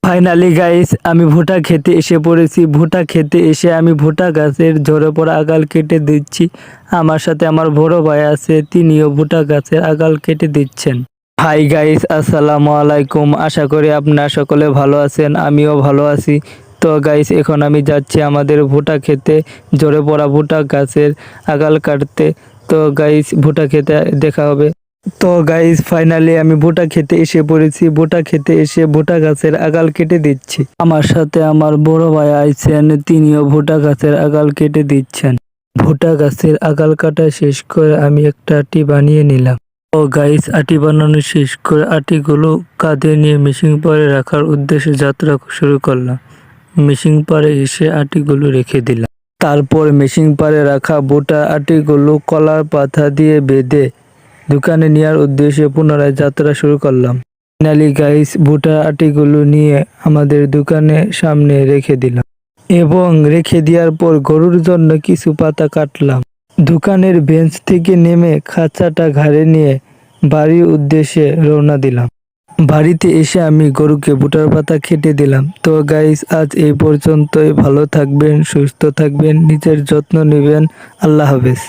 Finally guys আমি ভুট্টা খেতে এসে পড়েছি। ভুট্টা খেতে এসে আমি ভুট্টা গাছের ঝরে পড়া আগাল কেটে দিচ্ছি। আমার সাথে আমার বড় ভাই আছে, তিনিও ভুট্টা গাছের আগাল কেটে দিচ্ছেন। হাই গাইস, আসসালামু আলাইকুম। আশা করি আপনারা সকলে ভালো আছেন, আমিও ভালো আছি। তো গাইস এখন আমি যাচ্ছি আমাদের ভুট্টা খেতে, ঝরে পড়া ভুট্টা গাছের আগাল কাটতে। তো গাইস ভুট্টা খেতে দেখা হবে। তো গাইস ফাইনালি আমি ভুট্টা খেতে এসে পড়েছি। ভুট্টা খেতে এসে ভুট্টা গাছের আগাল কেটে দিচ্ছি। আমার সাথে আমার বড় ভাই আইছেন, তিনিও ভুট্টা গাছের আগাল কেটে দিচ্ছেন। ভুট্টা গাছের আগাল কাটা শেষ করে আমি একটা আটি বানিয়ে নিলাম। তো গাইস আটি বানানো শেষ করে আটিগুলো কাঁধে নিয়ে মেশিন পাড়ে রাখার উদ্দেশ্যে যাত্রা শুরু করলাম। মেশিন পাড়ে এসে আটিগুলো রেখে দিলাম। তারপর মেশিন পাড়ে রাখা ভুট্টা আটিগুলো কলার পাতা দিয়ে বেঁধে দোকানে নেওয়ার উদ্দেশ্যে পুনরায় যাত্রা শুরু করলাম। ফাইনালি গাইস ভুট্টা আটিগুলো নিয়ে আমাদের দোকানের সামনে রেখে দিলাম এবং রেখে দেওয়ার পর গরুর জন্য কিছু পাতা কাটলাম। দোকানের বেঞ্চ থেকে নেমে খাঁচাটা ঘাড়ে নিয়ে বাড়ির উদ্দেশ্যে রওনা দিলাম। বাড়িতে এসে আমি গরুকে ভুট্টার পাতা খেতে দিলাম। তো গাইস আজ এই পর্যন্তই। ভালো থাকবেন, সুস্থ থাকবেন, নিজের যত্ন নেবেন। আল্লাহ হাফেজ।